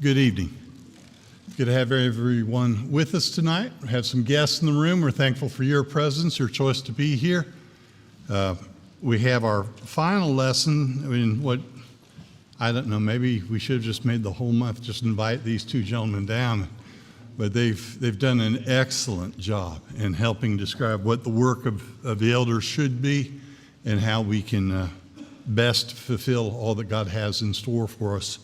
Good evening. Good to have everyone with us tonight. We have some guests in the room. We're thankful for your presence, your choice to be here. We have our final lesson in what, I don't know, maybe we should have just made the whole month just invite these two gentlemen down. But they've done an excellent job in helping describe what the work of the elders should be and how we can best fulfill all that God has in store for us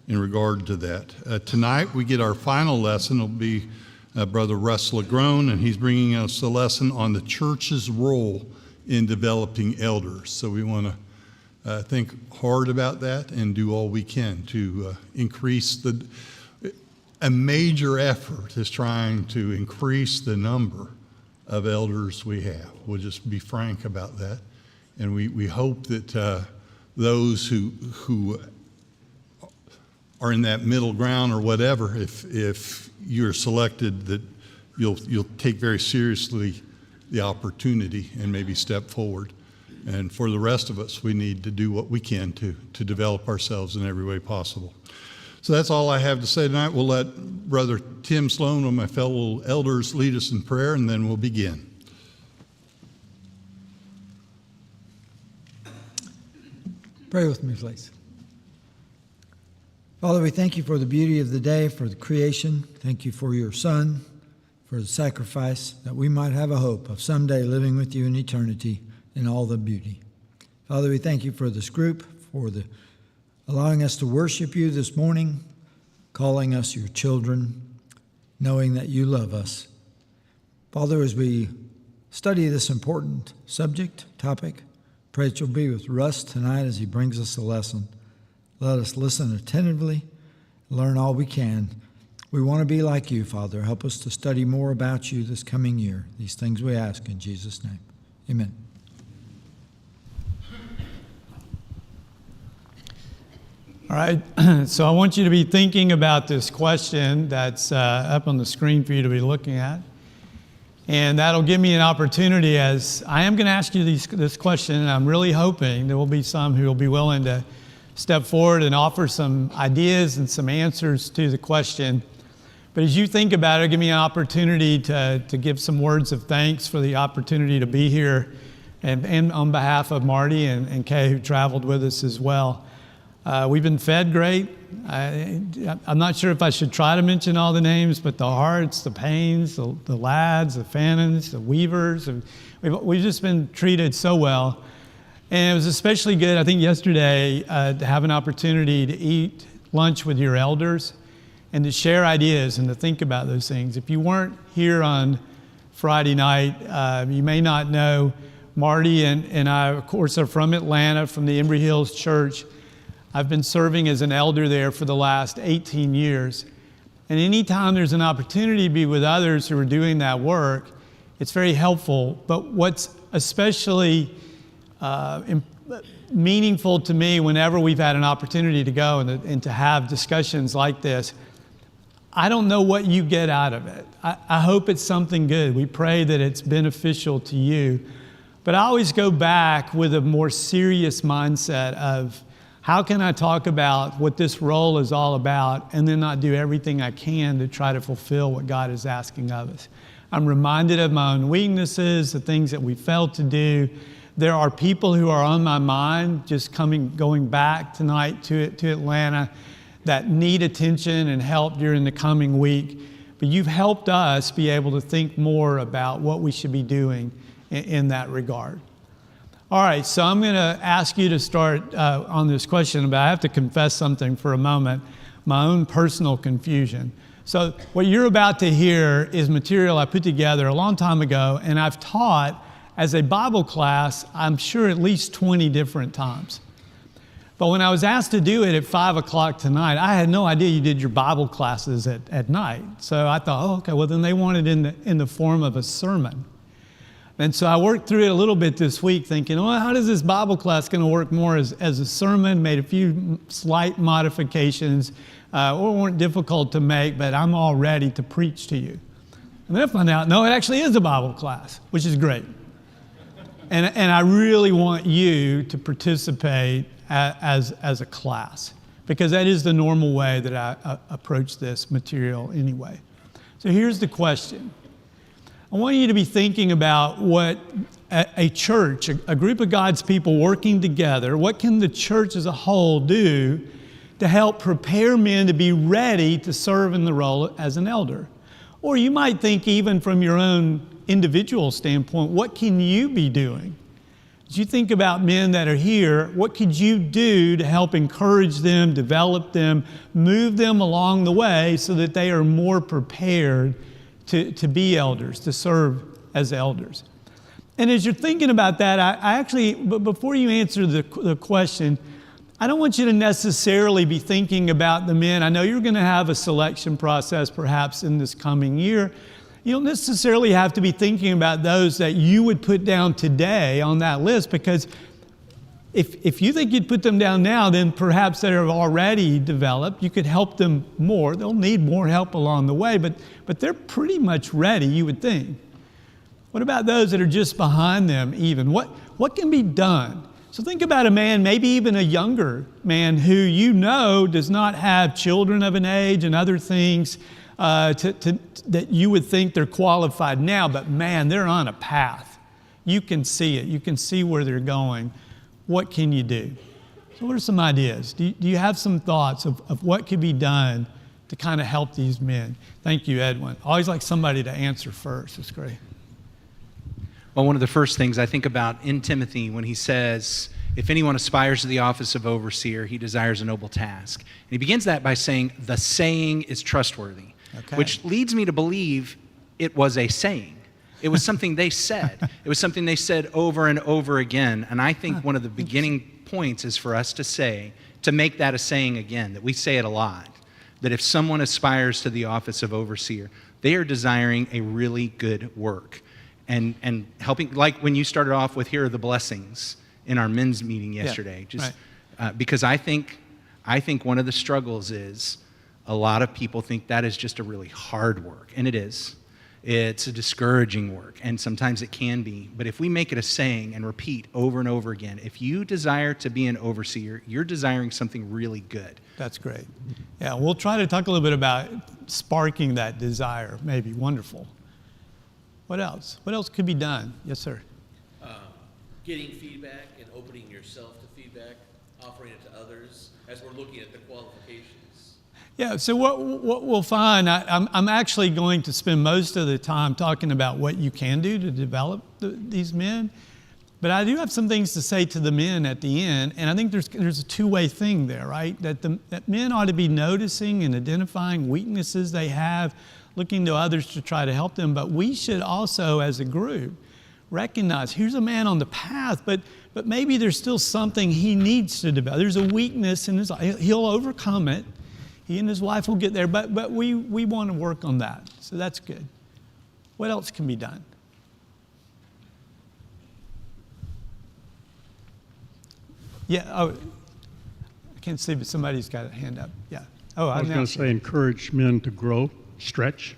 in regard to that. Tonight we get our final lesson. It'll be Brother Russ LaGrone, and he's bringing us a lesson on the church's role in developing elders. So we want to think hard about that and do all we can to increase a major effort is trying to increase the number of elders we have. We'll just be frank about that. And we hope that those who are in that middle ground or whatever, if you're selected, that you'll take very seriously the opportunity and maybe step forward. And for the rest of us, we need to do what we can to develop ourselves in every way possible. So that's all I have to say tonight. We'll let Brother Tim Sloan, one of my fellow elders, lead us in prayer, and then we'll begin. Pray with me, please. Father, we thank you for the beauty of the day, for the creation. Thank you for your Son, for the sacrifice, that we might have a hope of someday living with you in eternity in all the beauty. Father, we thank you for this group, for allowing us to worship you this morning, calling us your children, knowing that you love us. Father, as we study this important topic, pray that you'll be with Russ tonight as he brings us a lesson. Let us listen attentively, learn all we can. We want to be like you, Father. Help us to study more about you this coming year. These things we ask in Jesus' name. Amen. All right, so I want you to be thinking about this question that's up on the screen for you to be looking at. And that'll give me an opportunity, as I am going to ask you this question, and I'm really hoping there will be some who will be willing to step forward and offer some ideas and some answers to the question. But as you think about it, give me an opportunity to give some words of thanks for the opportunity to be here, and on behalf of Marty and Kay, who traveled with us as well. We've been fed great. I'm not sure if I should try to mention all the names, but the Harts, the Paynes, the Lads, the Fannons, the Weavers, we've just been treated so well. And it was especially good, I think, yesterday to have an opportunity to eat lunch with your elders and to share ideas and to think about those things. If you weren't here on Friday night, you may not know Marty and I, of course, are from Atlanta, from the Embry Hills Church. I've been serving as an elder there for the last 18 years. And anytime there's an opportunity to be with others who are doing that work, it's very helpful. But what's especially meaningful to me whenever we've had an opportunity to go and to have discussions like this, I don't know what you get out of it. I hope it's something good. We pray that it's beneficial to you. But I always go back with a more serious mindset of, how can I talk about what this role is all about and then not do everything I can to try to fulfill what God is asking of us? I'm reminded of my own weaknesses, the things that we failed to do. There are people who are on my mind just going back tonight to Atlanta that need attention and help during the coming week. But you've helped us be able to think more about what we should be doing in that regard. All right, so I'm going to ask you to start on this question, but I have to confess something for a moment, my own personal confusion. So what you're about to hear is material I put together a long time ago, and I've taught as a Bible class, I'm sure at least 20 different times. But when I was asked to do it at 5 o'clock tonight, I had no idea you did your Bible classes at night. So I thought, oh, okay, well then they want it in the form of a sermon. And so I worked through it a little bit this week thinking, well, how is this Bible class going to work more as a sermon? Made a few slight modifications, weren't difficult to make, but I'm all ready to preach to you. And then I found out, no, it actually is a Bible class, which is great. And I really want you to participate as a class. because that is the normal way that I approach this material anyway. So here's the question. I want you to be thinking about what a church, a group of God's people working together, what can the church as a whole do to help prepare men to be ready to serve in the role as an elder? Or you might think, even from your own individual standpoint, what can you be doing? As you think about men that are here, what could you do to help encourage them, develop them, move them along the way so that they are more prepared to be elders, to serve as elders? And as you're thinking about that, I actually, but before you answer the question, I don't want you to necessarily be thinking about the men. I know you're going to have a selection process perhaps in this coming year. You don't necessarily have to be thinking about those that you would put down today on that list, because if you think you'd put them down now, then perhaps they're already developed. You could help them more. They'll need more help along the way, but they're pretty much ready, you would think. What about those that are just behind them even? What can be done? So think about a man, maybe even a younger man, who you know does not have children of an age and other things that you would think they're qualified now, but man, they're on a path. You can see it. You can see where they're going. What can you do? So what are some ideas? Do you have some thoughts of what could be done to kind of help these men? Thank you, Edwin. I always like somebody to answer first. It's great. Well, one of the first things I think about in Timothy when he says, if anyone aspires to the office of overseer, he desires a noble task. And he begins that by saying, the saying is trustworthy, which leads me to believe it was a saying. It was something they said. It was something they said over and over again. And I think one of the beginning points is for us to make that a saying again, that we say it a lot, that if someone aspires to the office of overseer, they are desiring a really good work. And helping, like when you started off with, here are the blessings in our men's meeting yesterday. Because I think one of the struggles is a lot of people think that is just a really hard work, and it is. It's a discouraging work, and sometimes it can be. But if we make it a saying and repeat over and over again, if you desire to be an overseer, you're desiring something really good. That's great. Yeah, we'll try to talk a little bit about sparking that desire, maybe. Wonderful. What else? What else could be done? Yes, sir. Getting feedback and opening yourself to feedback, offering it to others as we're looking at the qualifications. Yeah, so what we'll find, I'm actually going to spend most of the time talking about what you can do to develop these men, but I do have some things to say to the men at the end, and I think there's a two-way thing there, right? That men ought to be noticing and identifying weaknesses they have, looking to others to try to help them, but we should also, as a group, recognize here's a man on the path, but maybe there's still something he needs to develop. There's a weakness in his life. He'll overcome it. He and his wife will get there, but we want to work on that. So that's good. What else can be done? Yeah, I can't see, but somebody's got a hand up. Yeah. Oh, I was going to say encourage men to grow, stretch,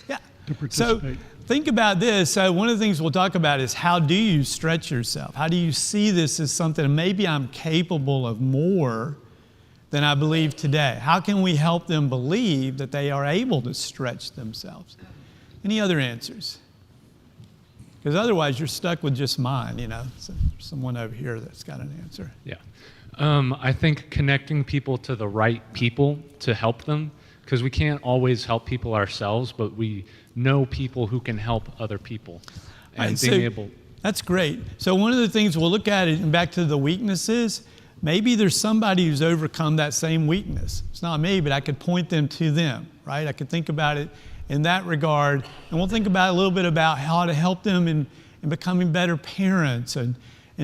yeah, to participate. So think about this. So one of the things we'll talk about is how do you stretch yourself? How do you see this as something, maybe I'm capable of more than I believe today? How can we help them believe that they are able to stretch themselves? Any other answers? Because otherwise you're stuck with just mine, you know. So there's someone over here that's got an answer. Yeah. I think connecting people to the right people to help them, because we can't always help people ourselves, but we know people who can help other people. And being able. That's great. So one of the things we'll look at, and back to the weaknesses, maybe there's somebody who's overcome that same weakness. It's not me, but I could point them to them, right? I could think about it in that regard. And we'll think about a little bit about how to help them in becoming better parents and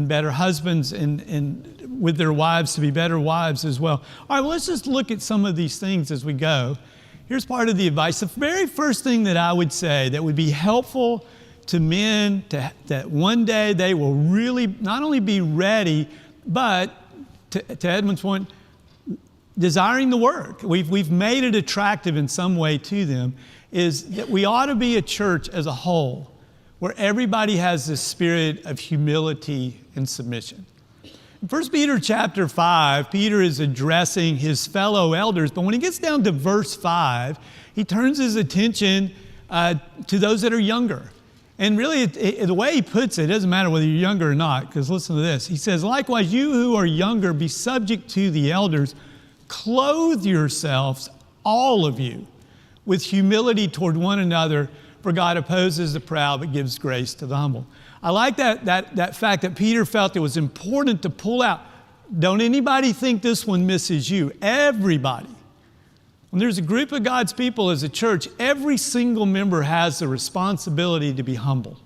better husbands and with their wives to be better wives as well. All right, well, let's just look at some of these things as we go. Here's part of the advice. The very first thing that I would say that would be helpful to men that one day they will really not only be ready, but to Edmund's point, desiring the work. We've made it attractive in some way to them, is that we ought to be a church as a whole where everybody has this spirit of humility and submission. In 1 Peter chapter 5, Peter is addressing his fellow elders, but when he gets down to verse 5, he turns his attention to those that are younger. And really, the way he puts it doesn't matter whether you're younger or not, because listen to this. He says, likewise, you who are younger, be subject to the elders. Clothe yourselves, all of you, with humility toward one another, for God opposes the proud but gives grace to the humble. I like that fact that Peter felt it was important to pull out. Don't anybody think this one misses you. Everybody. When there's a group of God's people as a church, every single member has the responsibility to be humble.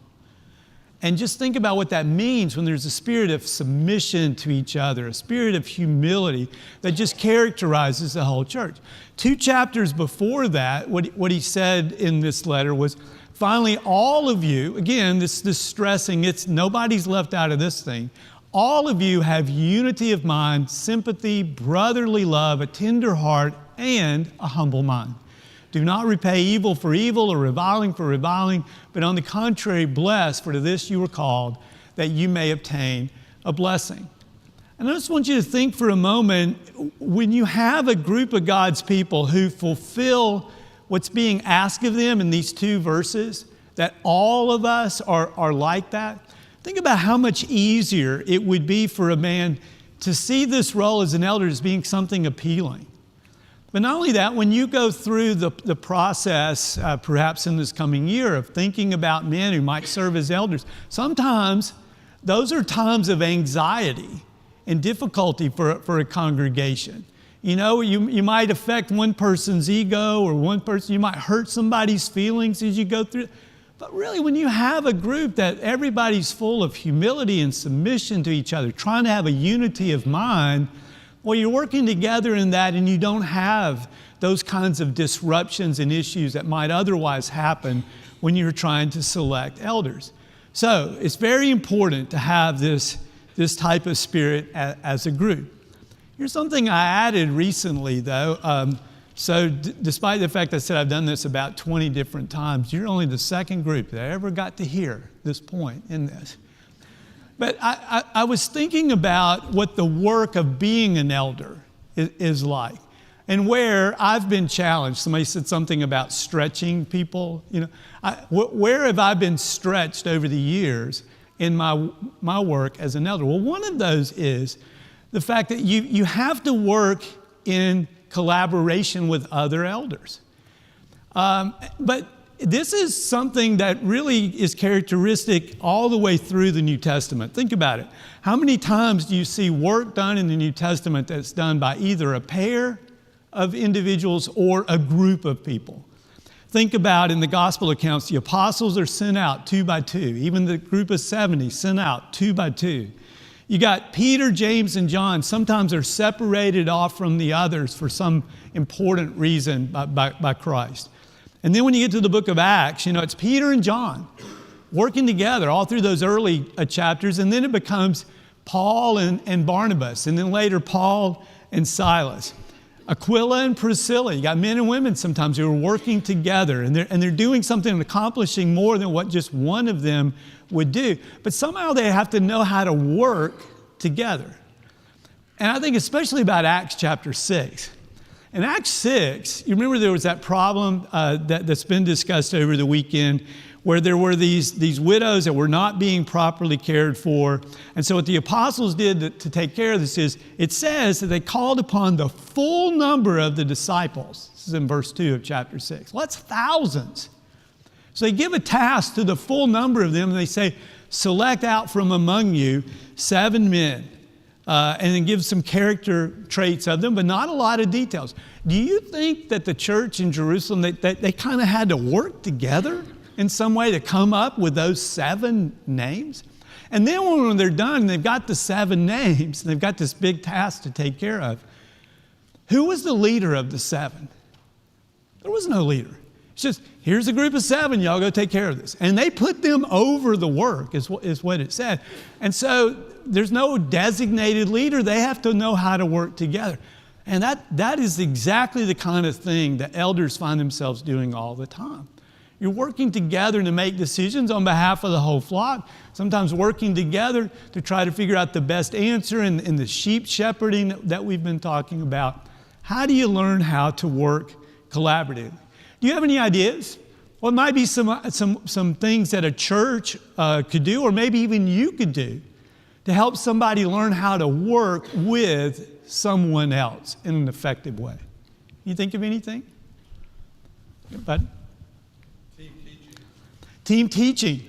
And just think about what that means when there's a spirit of submission to each other, a spirit of humility that just characterizes the whole church. 2 chapters before that, what he said in this letter was, finally, all of you, again, this stressing, it's nobody's left out of this thing. All of you have unity of mind, sympathy, brotherly love, a tender heart, and a humble mind. Do not repay evil for evil or reviling for reviling, but on the contrary, bless, for to this you were called, that you may obtain a blessing. And I just want you to think for a moment, when you have a group of God's people who fulfill what's being asked of them in these 2 verses, that all of us are like that, think about how much easier it would be for a man to see this role as an elder as being something appealing. But not only that, when you go through the process, perhaps in this coming year, of thinking about men who might serve as elders, sometimes those are times of anxiety and difficulty for a congregation. You know, you might affect one person's ego, or one person, you might hurt somebody's feelings as you go through. But really, when you have a group that everybody's full of humility and submission to each other, trying to have a unity of mind, well, you're working together in that, and you don't have those kinds of disruptions and issues that might otherwise happen when you're trying to select elders. So it's very important to have this type of spirit as a group. Here's something I added recently, though. Despite the fact I said I've done this about 20 different times, you're only the second group that I ever got to hear this point in this. But I was thinking about what the work of being an elder is like, and where I've been challenged. Somebody said something about stretching people. You know, where have I been stretched over the years in my work as an elder? Well, one of those is the fact that you have to work in collaboration with other elders. But this is something that really is characteristic all the way through the New Testament. Think about it. How many times do you see work done in the New Testament that's done by either a pair of individuals or a group of people? Think about in the gospel accounts, the apostles are sent out 2 by 2. Even the group of 70 sent out 2 by 2. You got Peter, James, and John. Sometimes they're separated off from the others for some important reason by Christ. And then when you get to the book of Acts, you know, it's Peter and John working together all through those early chapters. And then it becomes Paul and Barnabas. And then later Paul and Silas. Aquila and Priscilla. You got men and women sometimes who are working together. And they're doing something and accomplishing more than what just one of them would do. But somehow they have to know how to work together. And I think especially about Acts chapter 6. In Acts 6, you remember there was that problem that's been discussed over the weekend where there were these widows that were not being properly cared for. And so what the apostles did to take care of this is, it says that they called upon the full number of the disciples. This is in verse 2 of chapter 6. Well, that's thousands. So they give a task to the full number of them, and they say, select out from among you 7 men. And then give some character traits of them, but not a lot of details. Do you think that the church in Jerusalem, they kind of had to work together in some way to come up with those 7 names? And then when they're done, they've got the 7 names, and they've got this big task to take care of. Who was the leader of the 7? There was no leader. It's just, here's a group of 7, y'all go take care of this. And they put them over the work, is what it said. And so there's no designated leader. They have to know how to work together. And that is exactly the kind of thing that elders find themselves doing all the time. You're working together to make decisions on behalf of the whole flock, sometimes working together to try to figure out the best answer in the sheep shepherding that we've been talking about. How do you learn how to work collaboratively? Do you have any ideas? Well, it might be some things that a church could do, or maybe even you could do to help somebody learn how to work with someone else in an effective way. You think of anything? Bud? Team teaching.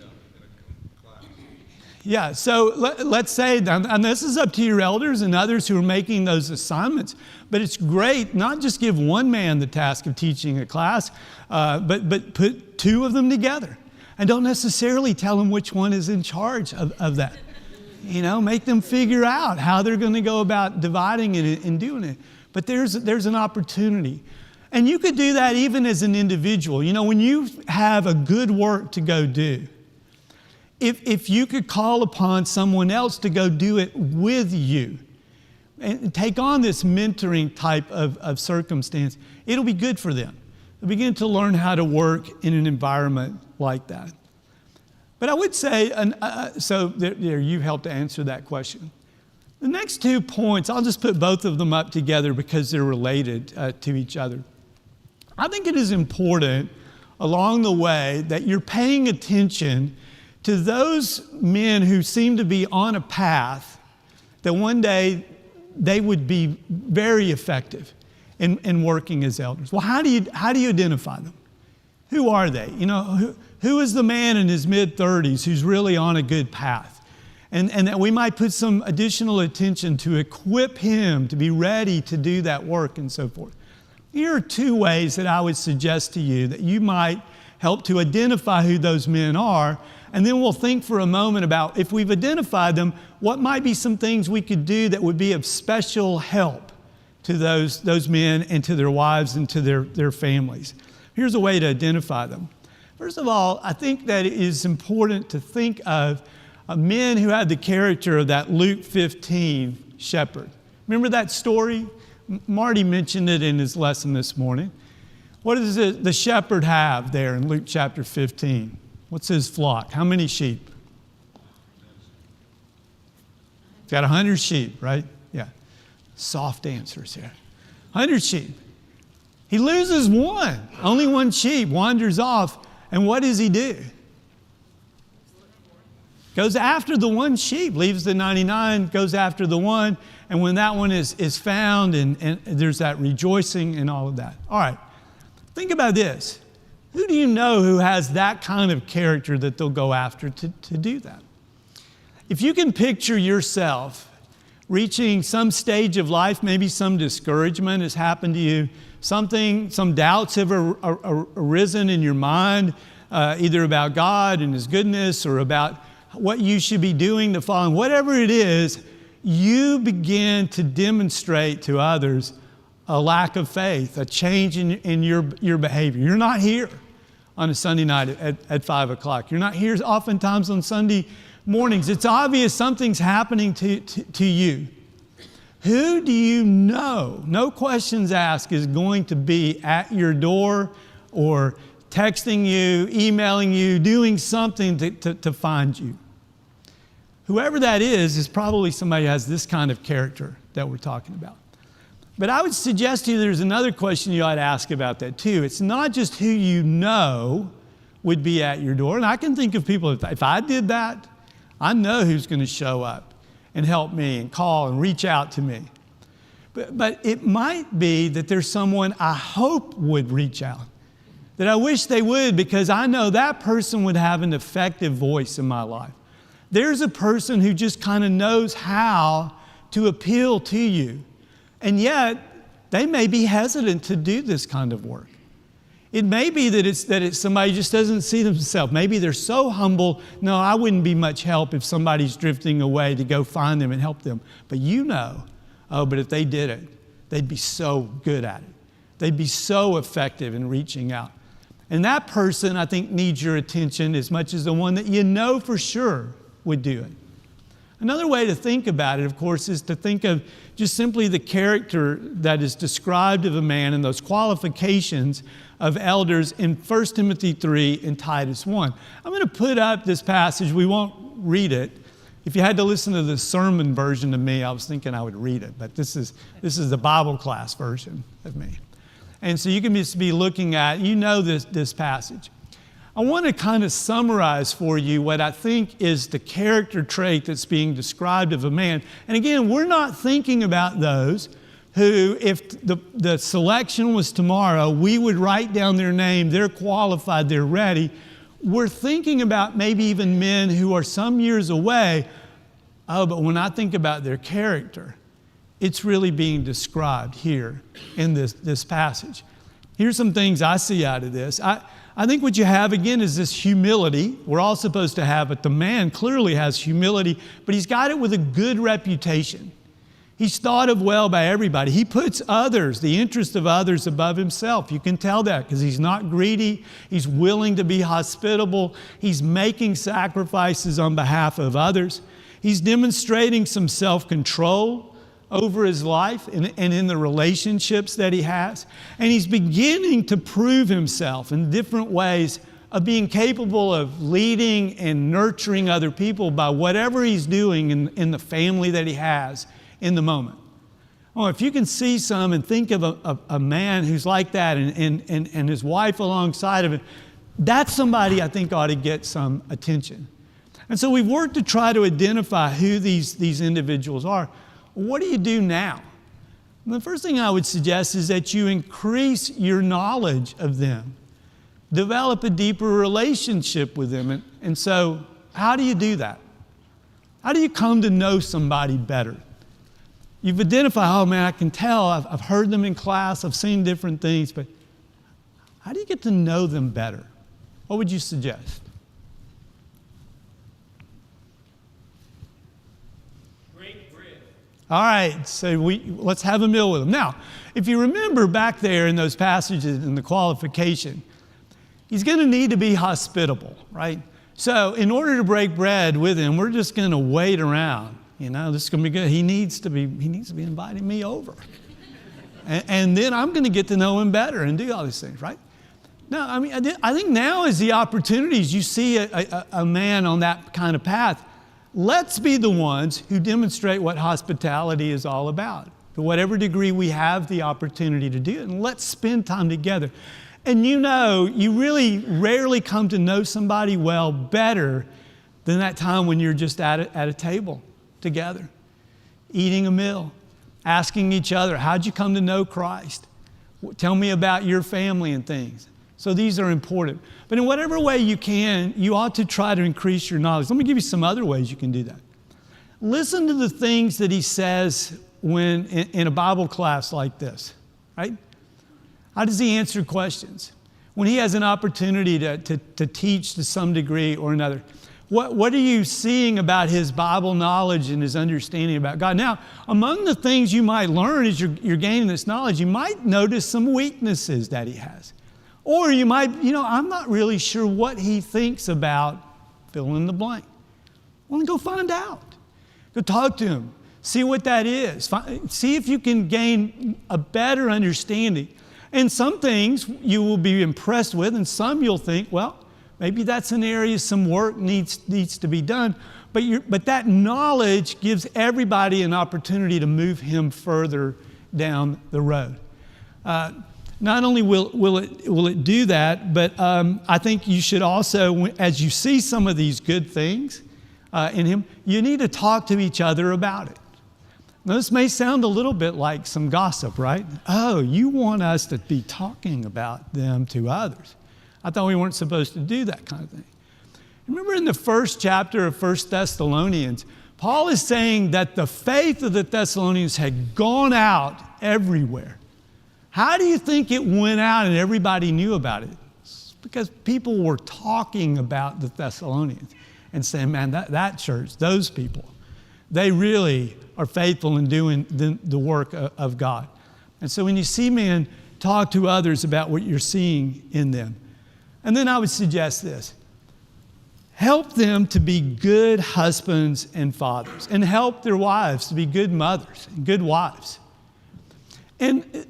Yeah, so let's say, and this is up to your elders and others who are making those assignments, but it's great not just give one man the task of teaching a class, but put two of them together. And don't necessarily tell them which one is in charge of that. You know, make them figure out how they're going to go about dividing it and doing it. But there's an opportunity. And you could do that even as an individual. You know, when you have a good work to go do, if you could call upon someone else to go do it with you and take on this mentoring type of circumstance, it'll be good for them. They'll begin to learn how to work in an environment like that. But I would say, so there, you helped to answer that question. The next 2 points, I'll just put both of them up together because they're related to each other. I think it is important along the way that you're paying attention to those men who seem to be on a path that one day they would be very effective in working as elders. Well, how do you identify them? Who are they? You know, who is the man in his mid-30s who's really on a good path? And that we might put some additional attention to equip him to be ready to do that work and so forth. Here are 2 ways that I would suggest to you that you might help to identify who those men are, and then we'll think for a moment about, if we've identified them, what might be some things we could do that would be of special help to those men and to their wives and to their families. Here's a way to identify them. First of all, I think that it is important to think of men who had the character of that Luke 15 shepherd. Remember that story? Marty mentioned it in his lesson this morning. What does the shepherd have there in Luke chapter 15? What's his flock? How many sheep? He's got 100 sheep, right? Yeah. Soft answers here. 100 sheep. He loses one. Only one sheep wanders off. And what does he do? Goes after the one sheep, leaves the 99, goes after the one. And when that one is found, and there's that rejoicing and all of that. All right, think about this. Who do you know who has that kind of character that they'll go after to do that? If you can picture yourself reaching some stage of life, maybe some discouragement has happened to you, some doubts have arisen in your mind, either about God and His goodness or about what you should be doing to follow Him, whatever it is, you begin to demonstrate to others a lack of faith, a change in your behavior. You're not here on a Sunday night at 5 o'clock. You're not here oftentimes on Sunday mornings. It's obvious something's happening to you. Who do you know, no questions asked, is going to be at your door or texting you, emailing you, doing something to find you? Whoever that is probably somebody who has this kind of character that we're talking about. But I would suggest to you there's another question you ought to ask about that too. It's not just who you know would be at your door. And I can think of people, if I did that, I know who's going to show up and help me and call and reach out to me. But it might be that there's someone I hope would reach out, that I wish they would, because I know that person would have an effective voice in my life. There's a person who just kind of knows how to appeal to you. And yet, they may be hesitant to do this kind of work. It may be that it's somebody who just doesn't see themselves. Maybe they're so humble, no, I wouldn't be much help if somebody's drifting away to go find them and help them. But you know, but if they did it, they'd be so good at it. They'd be so effective in reaching out. And that person, I think, needs your attention as much as the one that you know for sure would do it. Another way to think about it, of course, is to think of just simply the character that is described of a man and those qualifications of elders in 1 Timothy 3 and Titus 1. I'm going to put up this passage. We won't read it. If you had to listen to the sermon version of me, I was thinking I would read it, but this is the Bible class version of me. And so you can just be looking at, this passage. I want to kind of summarize for you what I think is the character trait that's being described of a man. And again, we're not thinking about those who, if the selection was tomorrow, we would write down their name, they're qualified, they're ready. We're thinking about maybe even men who are some years away. Oh, but when I think about their character, it's really being described here in this passage. Here's some things I see out of this. I think what you have, again, is this humility. We're all supposed to have it. The man clearly has humility, but he's got it with a good reputation. He's thought of well by everybody. He puts others, the interest of others, above himself. You can tell that because he's not greedy. He's willing to be hospitable. He's making sacrifices on behalf of others. He's demonstrating some self-control over his life and in the relationships that he has. And he's beginning to prove himself in different ways of being capable of leading and nurturing other people by whatever he's doing in the family that he has in the moment. Oh, if you can see some and think of a man who's like that and his wife alongside of him, that's somebody I think ought to get some attention. And so we've worked to try to identify who these individuals are. What do you do now? And the first thing I would suggest is that you increase your knowledge of them. Develop a deeper relationship with them. And so how do you do that? How do you come to know somebody better? You've identified, oh man, I can tell, I've heard them in class, I've seen different things, but how do you get to know them better? What would you suggest? Break bread. All right, so let's have a meal with them. Now, if you remember back there in those passages in the qualification, he's going to need to be hospitable, right? So in order to break bread with him, we're just going to wait around. This is going to be good. He needs to be inviting me over. and then I'm going to get to know him better and do all these things, right? No, I think now is the opportunities. You see a man on that kind of path. Let's be the ones who demonstrate what hospitality is all about. To whatever degree we have the opportunity to do it, and let's spend time together. And you really rarely come to know somebody well better than that time when you're just at a table together, eating a meal, asking each other, how'd you come to know Christ? Tell me about your family and things. So these are important. But in whatever way you can, you ought to try to increase your knowledge. Let me give you some other ways you can do that. Listen to the things that he says when in a Bible class like this, right? How does he answer questions? When he has an opportunity to teach to some degree or another. What are you seeing about his Bible knowledge and his understanding about God? Now, among the things you might learn as you're gaining this knowledge, you might notice some weaknesses that he has. Or you might, I'm not really sure what he thinks about fill in the blank. Well, then go find out. Go talk to him. See what that is. See if you can gain a better understanding. And some things you will be impressed with, and some you'll think, well, maybe that's an area some work needs to be done. But that knowledge gives everybody an opportunity to move him further down the road. Not only will it do that, but I think you should also, as you see some of these good things in him, you need to talk to each other about it. Now, this may sound a little bit like some gossip, right? Oh, you want us to be talking about them to others. I thought we weren't supposed to do that kind of thing. Remember in the first chapter of 1 Thessalonians, Paul is saying that the faith of the Thessalonians had gone out everywhere. How do you think it went out and everybody knew about it? It's because people were talking about the Thessalonians and saying, man, that church, those people, they really are faithful in doing the work of God. And so when you see men, talk to others about what you're seeing in them. And then I would suggest this. Help them to be good husbands and fathers, and help their wives to be good mothers and good wives. And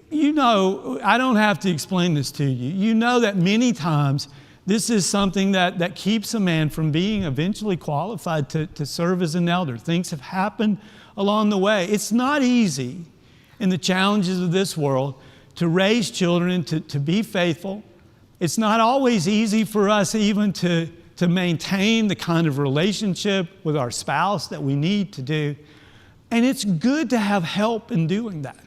You know, I don't have to explain this to you. You know that many times this is something that keeps a man from being eventually qualified to serve as an elder. Things have happened along the way. It's not easy in the challenges of this world to raise children and to be faithful. It's not always easy for us even to maintain the kind of relationship with our spouse that we need to do. And it's good to have help in doing that.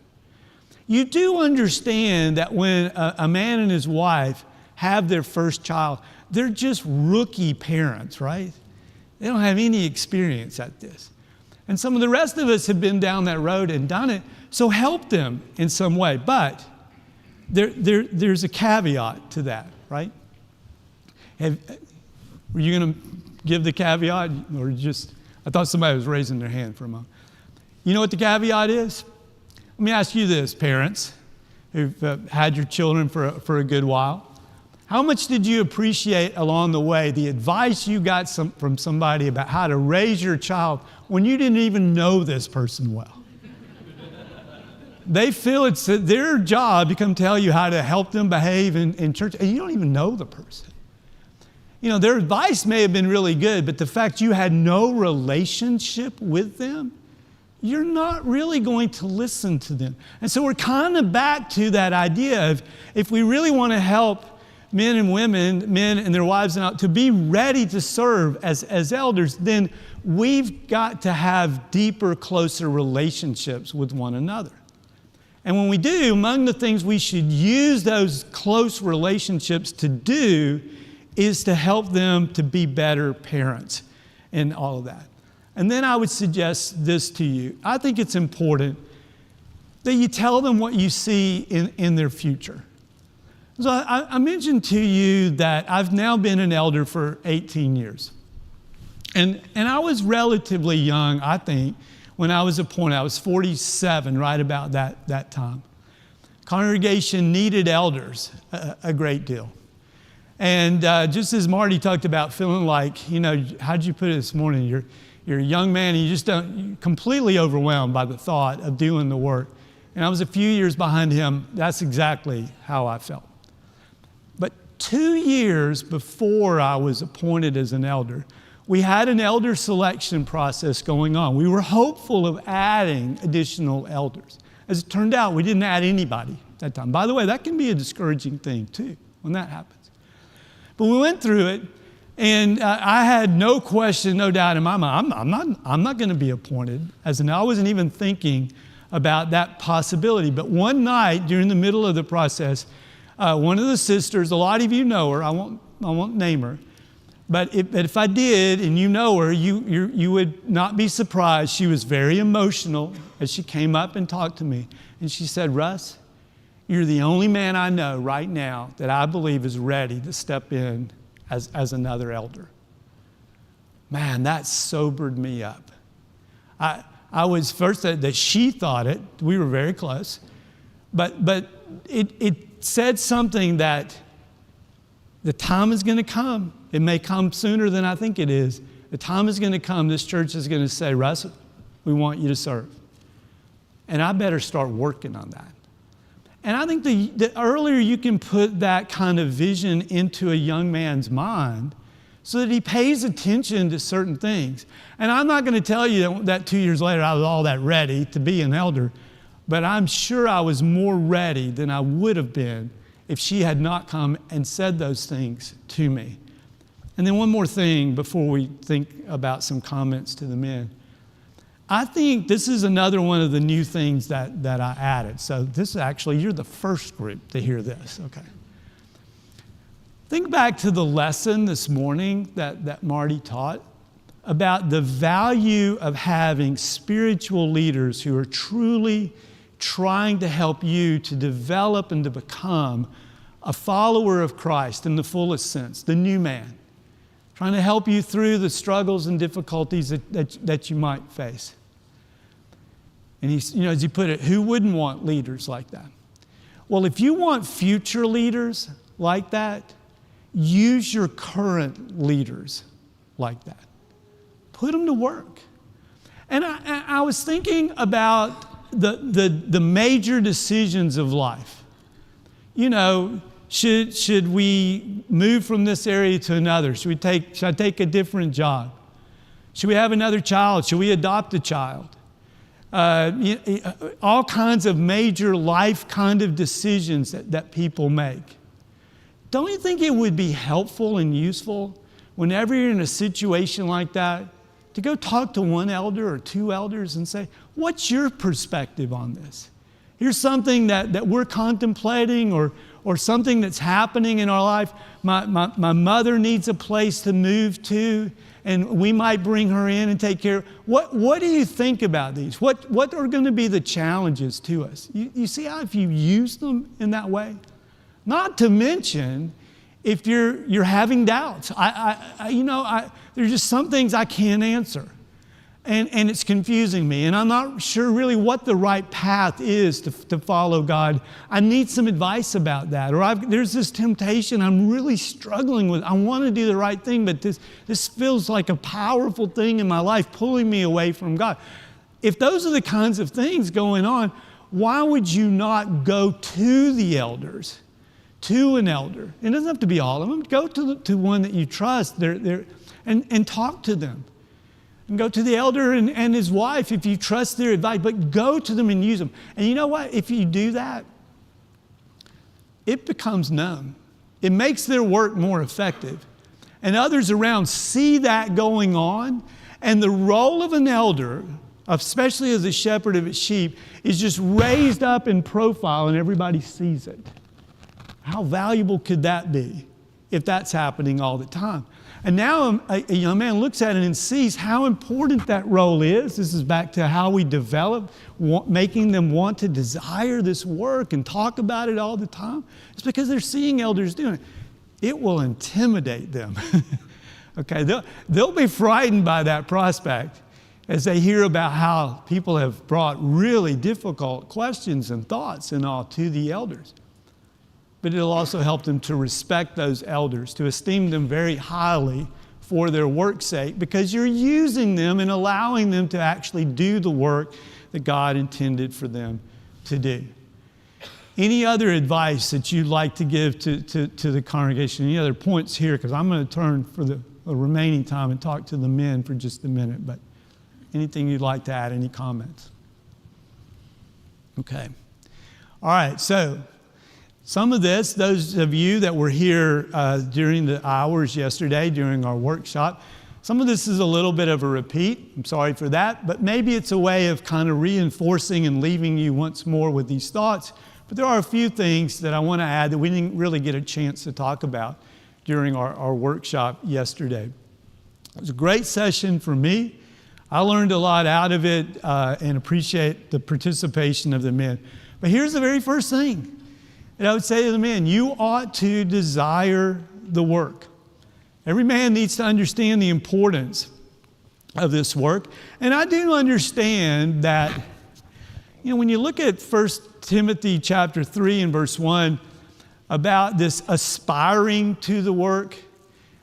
You do understand that when a man and his wife have their first child, they're just rookie parents, right? They don't have any experience at this. And some of the rest of us have been down that road and done it, so help them in some way. But there's a caveat to that, right? Were you going to give the caveat, or just, I thought somebody was raising their hand for a moment. You know what the caveat is? Let me ask you this, parents who've had your children for a good while. How much did you appreciate along the way the advice you got from somebody about how to raise your child when you didn't even know this person well? They feel it's their job to come tell you how to help them behave in church, and you don't even know the person. You know, their advice may have been really good, but the fact you had no relationship with them, you're not really going to listen to them. And so we're kind of back to that idea of if we really want to help men and women, men and their wives and out, to be ready to serve as elders, then we've got to have deeper, closer relationships with one another. And when we do, among the things we should use those close relationships to do is to help them to be better parents and all of that. And then I would suggest this to you. I think it's important that you tell them what you see in their future. So I mentioned to you that I've now been an elder for 18 years. And I was relatively young, I think, when I was appointed. I was 47, right about that time. Congregation needed elders a great deal. And just as Marty talked about feeling like, you know, how'd you put it this morning? You're a young man and you're completely overwhelmed by the thought of doing the work. And I was a few years behind him. That's exactly how I felt. But 2 years before I was appointed as an elder, we had an elder selection process going on. We were hopeful of adding additional elders. As it turned out, we didn't add anybody at that time. By the way, that can be a discouraging thing too when that happens. But we went through it, and I had no question, no doubt in my mind, I'm not going to be appointed. I wasn't even thinking about that possibility. But one night during the middle of the process, one of the sisters, a lot of you know her, I won't name her, but if I did and you know her, you would not be surprised. She was very emotional as she came up and talked to me. And she said, "Russ, you're the only man I know right now that I believe is ready to step in as another elder." Man, that sobered me up. I was first that she thought it. We were very close. But it said something that the time is going to come. It may come sooner than I think it is. The time is going to come. This church is going to say, "Russ, we want you to serve." And I better start working on that. And I think the earlier you can put that kind of vision into a young man's mind so that he pays attention to certain things. And I'm not going to tell you that 2 years later I was all that ready to be an elder, but I'm sure I was more ready than I would have been if she had not come and said those things to me. And then one more thing before we think about some comments to the men. I think this is another one of the new things that I added. So this is actually, you're the first group to hear this, okay. Think back to the lesson this morning that Marty taught about the value of having spiritual leaders who are truly trying to help you to develop and to become a follower of Christ in the fullest sense, the new man, trying to help you through the struggles and difficulties that you might face. And as he put it, who wouldn't want leaders like that? Well, if you want future leaders like that, use your current leaders like that. Put them to work. And I was thinking about the major decisions of life. You know, should we move from this area to another? Should I take a different job? Should we have another child? Should we adopt a child? All kinds of major life kind of decisions that people make. Don't you think it would be helpful and useful whenever you're in a situation like that to go talk to one elder or two elders and say, what's your perspective on this? Here's something that we're contemplating or something that's happening in our life. My mother needs a place to move to, and we might bring her in and take care of. What do you think about these? What are going to be the challenges to us? You see how if you use them in that way? Not to mention if you're having doubts. There's just some things I can't answer. And it's confusing me. And I'm not sure really what the right path is to follow God. I need some advice about that. Or there's this temptation I'm really struggling with. I want to do the right thing, but this feels like a powerful thing in my life pulling me away from God. If those are the kinds of things going on, why would you not go to the elders, to an elder? It doesn't have to be all of them. Go to one that you trust and talk to them. And go to the elder and his wife if you trust their advice, but go to them and use them. And you know what? If you do that, it becomes known. It makes their work more effective. And others around see that going on. And the role of an elder, especially as a shepherd of his sheep, is just raised up in profile and everybody sees it. How valuable could that be if that's happening all the time? And now a young man looks at it and sees how important that role is. This is back to how we develop, making them want to desire this work and talk about it all the time. It's because they're seeing elders doing it. It will intimidate them. Okay, they'll be frightened by that prospect as they hear about how people have brought really difficult questions and thoughts and all to the elders. But it'll also help them to respect those elders, to esteem them very highly for their work's sake, because you're using them and allowing them to actually do the work that God intended for them to do. Any other advice that you'd like to give to the congregation? Any other points here? Because I'm going to turn for the remaining time and talk to the men for just a minute. But anything you'd like to add? Any comments? Okay. All right. So some of this, those of you that were here during the hours yesterday, during our workshop, some of this is a little bit of a repeat. I'm sorry for that, but maybe it's a way of kind of reinforcing and leaving you once more with these thoughts. But there are a few things that I want to add that we didn't really get a chance to talk about during our workshop yesterday. It was a great session for me. I learned a lot out of it and appreciate the participation of the men. But here's the very first thing. And I would say to the men, you ought to desire the work. Every man needs to understand the importance of this work. And I do understand that, when you look at 1 Timothy chapter 3 and verse 1 about this aspiring to the work,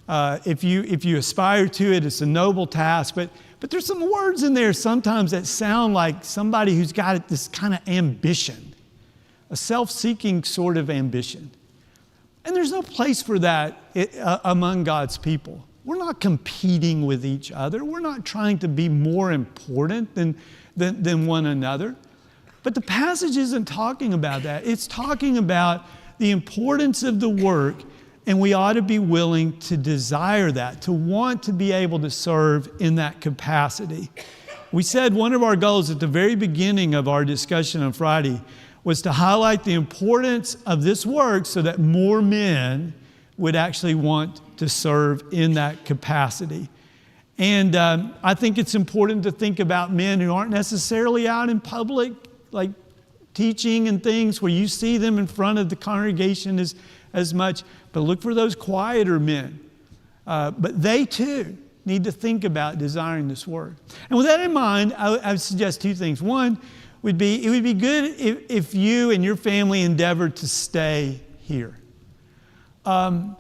if you aspire to it, it's a noble task. But there's some words in there sometimes that sound like somebody who's got this kind of ambition. A self-seeking sort of ambition. And there's no place for that among God's people. We're not competing with each other. We're not trying to be more important than one another. But the passage isn't talking about that. It's talking about the importance of the work, and we ought to be willing to desire that, to want to be able to serve in that capacity. We said one of our goals at the very beginning of our discussion on Friday was to highlight the importance of this work so that more men would actually want to serve in that capacity. And I think it's important to think about men who aren't necessarily out in public, like teaching and things where you see them in front of the congregation as much, but look for those quieter men. But they too need to think about desiring this work. And with that in mind, I would suggest two things. One, it would be good if you and your family endeavored to stay here. And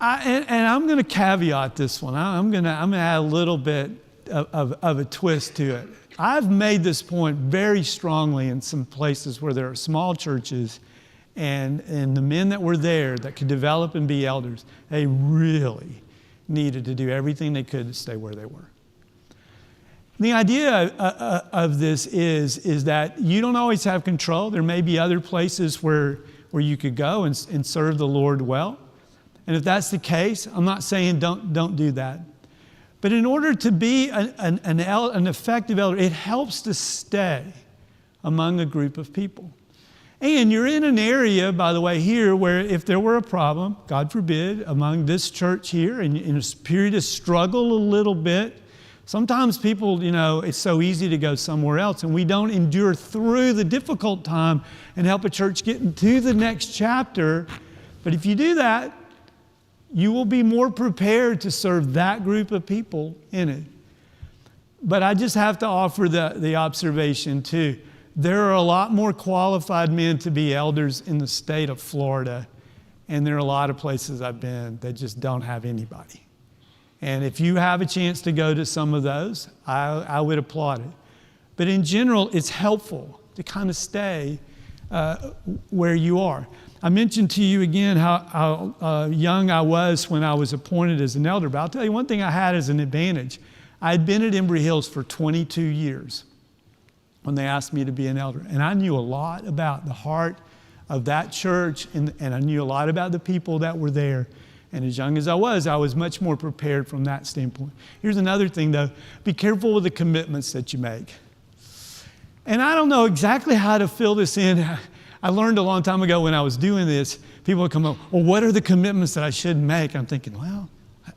I'm going to caveat this one. I'm going to add a little bit of a twist to it. I've made this point very strongly in some places where there are small churches, and the men that were there that could develop and be elders, they really needed to do everything they could to stay where they were. The idea of this is that you don't always have control. There may be other places where you could go and serve the Lord well. And if that's the case, I'm not saying don't do that. But in order to be an effective elder, it helps to stay among a group of people. And you're in an area, by the way, here where if there were a problem, God forbid, among this church here, and in a period of struggle a little bit, sometimes people, it's so easy to go somewhere else, and we don't endure through the difficult time and help a church get into the next chapter. But if you do that, you will be more prepared to serve that group of people in it. But I just have to offer the observation too. There are a lot more qualified men to be elders in the state of Florida, and there are a lot of places I've been that just don't have anybody. And if you have a chance to go to some of those, I would applaud it. But in general, it's helpful to kind of stay where you are. I mentioned to you again how young I was when I was appointed as an elder, but I'll tell you one thing I had as an advantage. I had been at Embry Hills for 22 years when they asked me to be an elder, and I knew a lot about the heart of that church, and I knew a lot about the people that were there. And as young as I was much more prepared from that standpoint. Here's another thing, though. Be careful with the commitments that you make. And I don't know exactly how to fill this in. I learned a long time ago when I was doing this, people would come up, well, what are the commitments that I should make? I'm thinking, well,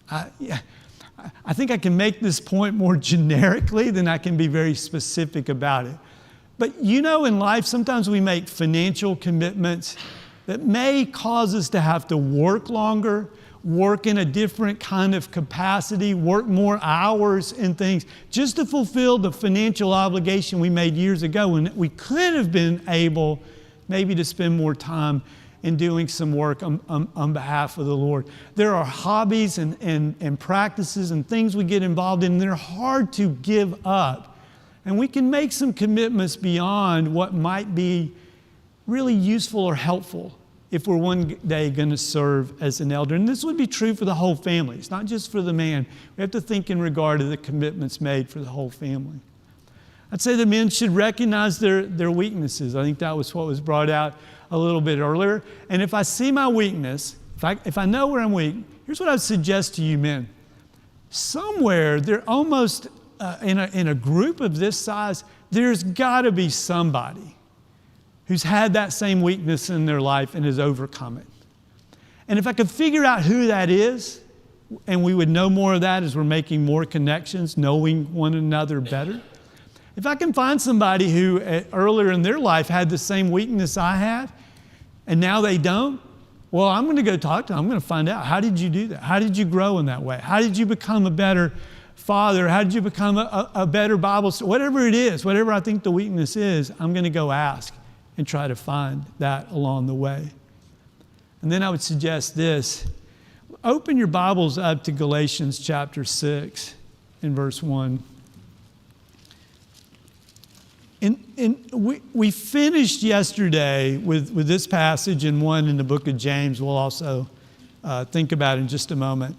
I think I can make this point more generically than I can be very specific about it. But in life, sometimes we make financial commitments that may cause us to have to work longer, work in a different kind of capacity, work more hours and things, just to fulfill the financial obligation we made years ago when we could have been able maybe to spend more time in doing some work on behalf of the Lord. There are hobbies and practices and things we get involved in, and they're hard to give up. And we can make some commitments beyond what might be really useful or helpful if we're one day going to serve as an elder. And this would be true for the whole family. It's not just for the man. We have to think in regard to the commitments made for the whole family. I'd say the men should recognize their weaknesses. I think that was what was brought out a little bit earlier. And if I see my weakness, if I know where I'm weak, here's what I would suggest to you men. Somewhere, they're almost in a group of this size, there's got to be somebody who's had that same weakness in their life and has overcome it. And if I could figure out who that is, and we would know more of that as we're making more connections, knowing one another better. If I can find somebody who earlier in their life had the same weakness I had, and now they don't, well, I'm going to go talk to them. I'm going to find out, how did you do that? How did you grow in that way? How did you become a better father? How did you become a better Bible student? Whatever it is, whatever I think the weakness is, I'm going to go ask and try to find that along the way. And then I would suggest this. Open your Bibles up to Galatians chapter 6 in verse 1. And we finished yesterday with this passage and one in the book of James we'll also think about in just a moment.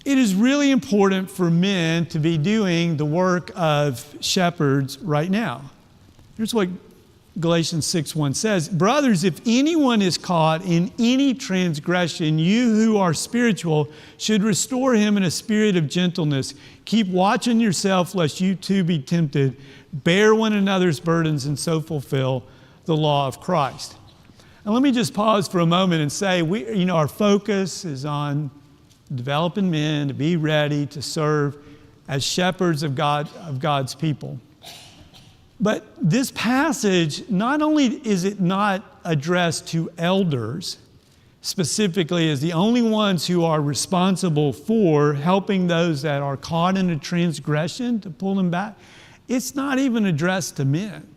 It is really important for men to be doing the work of shepherds right now. Here's what Galatians 6:1 says, brothers, if anyone is caught in any transgression, you who are spiritual should restore him in a spirit of gentleness. Keep watching yourself lest you too be tempted. Bear one another's burdens and so fulfill the law of Christ. And let me just pause for a moment and say, our focus is on developing men to be ready to serve as shepherds of God's people. But this passage, not only is it not addressed to elders specifically as the only ones who are responsible for helping those that are caught in a transgression to pull them back, it's not even addressed to men.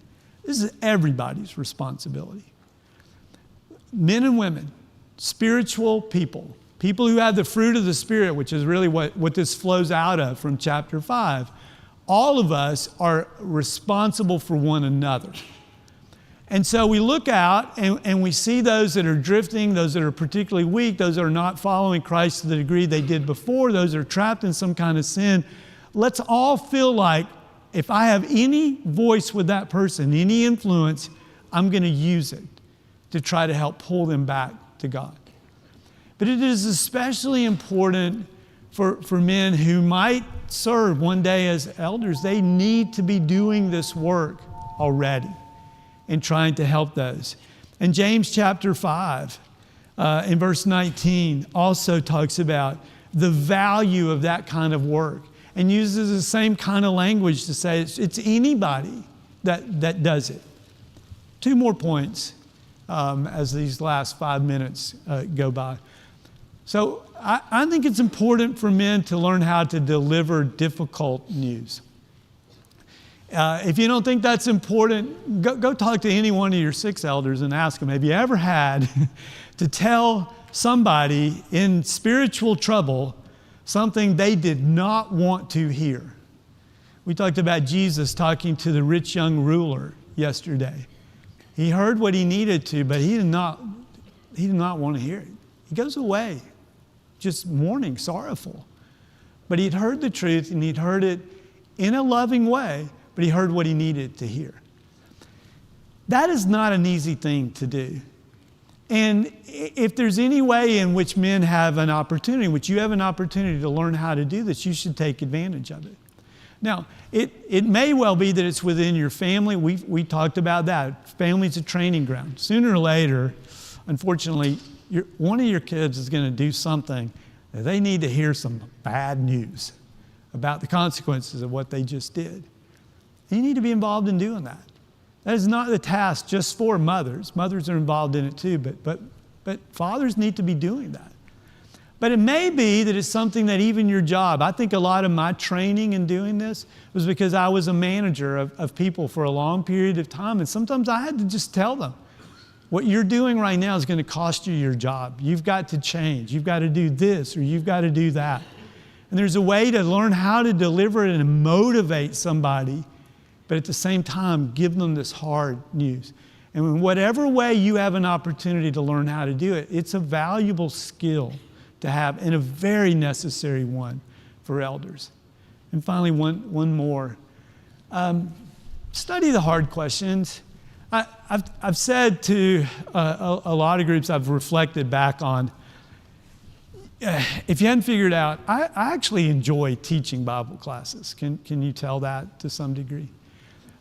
This is everybody's responsibility. Men and women, spiritual people, people who have the fruit of the Spirit, which is really what this flows out of from chapter 5, all of us are responsible for one another. And so we look out and we see those that are drifting, those that are particularly weak, those that are not following Christ to the degree they did before, those that are trapped in some kind of sin. Let's all feel like if I have any voice with that person, any influence, I'm going to use it to try to help pull them back to God. But it is especially important for men who might serve one day as elders. They need to be doing this work already and trying to help those. And James chapter 5 in verse 19 also talks about the value of that kind of work and uses the same kind of language to say it's anybody that does it. 2 more points as these last 5 minutes go by. So I think it's important for men to learn how to deliver difficult news. If you don't think that's important, go talk to any one of your 6 elders and ask them, have you ever had to tell somebody in spiritual trouble something they did not want to hear? We talked about Jesus talking to the rich young ruler yesterday. He heard what he needed to, but he did not want to hear it. He goes away, just mourning, sorrowful. But he'd heard the truth, and he'd heard it in a loving way, but he heard what he needed to hear. That is not an easy thing to do. And if there's any way in which men have an opportunity, which you have an opportunity to learn how to do this, you should take advantage of it. Now, it may well be that it's within your family. We talked about that. Family's a training ground. Sooner or later, unfortunately, one of your kids is going to do something that they need to hear some bad news about the consequences of what they just did. You need to be involved in doing that. That is not the task just for mothers. Mothers are involved in it too, but fathers need to be doing that. But it may be that it's something that even your job, I think a lot of my training in doing this was because I was a manager of people for a long period of time, and sometimes I had to just tell them, what you're doing right now is going to cost you your job. You've got to change. You've got to do this or you've got to do that. And there's a way to learn how to deliver it and motivate somebody, but at the same time, give them this hard news. And in whatever way you have an opportunity to learn how to do it, it's a valuable skill to have and a very necessary one for elders. And finally, one more. Study the hard questions. I've said to a lot of groups I've reflected back on, if you hadn't figured out, I actually enjoy teaching Bible classes. Can you tell that to some degree?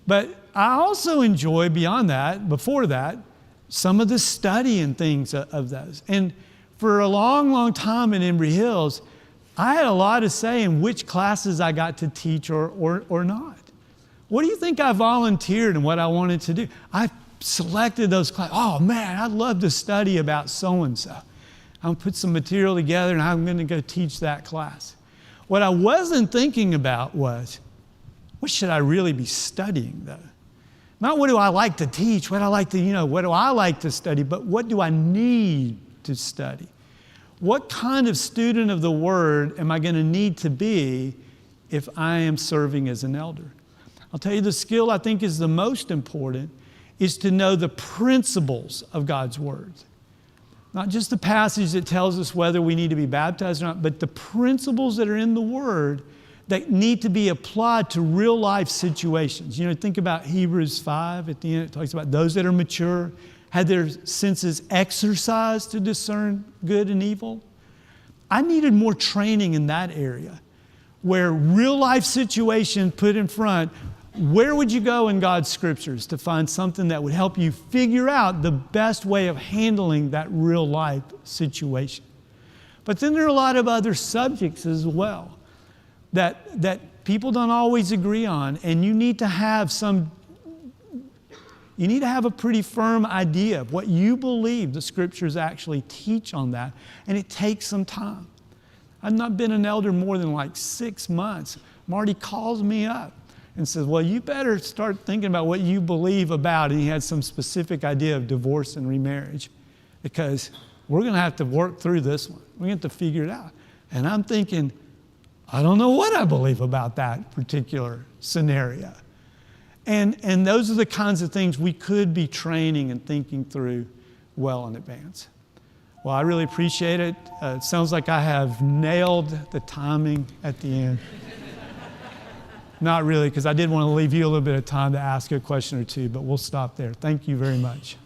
But I also enjoy, beyond that, before that, some of the study and things of those. And for a long, long time in Embry Hills, I had a lot to say in which classes I got to teach or not. What do you think I volunteered and what I wanted to do? I selected those classes. Oh man, I'd love to study about so-and-so. I'll put some material together and I'm going to go teach that class. What I wasn't thinking about was, what should I really be studying though? Not what do I like to teach, what do I like to study, but what do I need to study? What kind of student of the Word am I going to need to be if I am serving as an elder? I'll tell you, the skill I think is the most important is to know the principles of God's Word. Not just the passage that tells us whether we need to be baptized or not, but the principles that are in the Word that need to be applied to real life situations. Think about Hebrews 5 at the end. It talks about those that are mature, had their senses exercised to discern good and evil. I needed more training in that area, where real life situation put in front, where would you go in God's scriptures to find something that would help you figure out the best way of handling that real life situation? But then there are a lot of other subjects as well that people don't always agree on, and you need to have a pretty firm idea of what you believe the scriptures actually teach on that, and it takes some time. I've not been an elder more than like 6 months. Marty calls me up and says, well, you better start thinking about what you believe about, and he had some specific idea of divorce and remarriage, because we're going to have to work through this one. We're going to have to figure it out. And I'm thinking, I don't know what I believe about that particular scenario. And those are the kinds of things we could be training and thinking through well in advance. Well, I really appreciate it. It sounds like I have nailed the timing at the end. Not really, because I did want to leave you a little bit of time to ask a question or two, but we'll stop there. Thank you very much.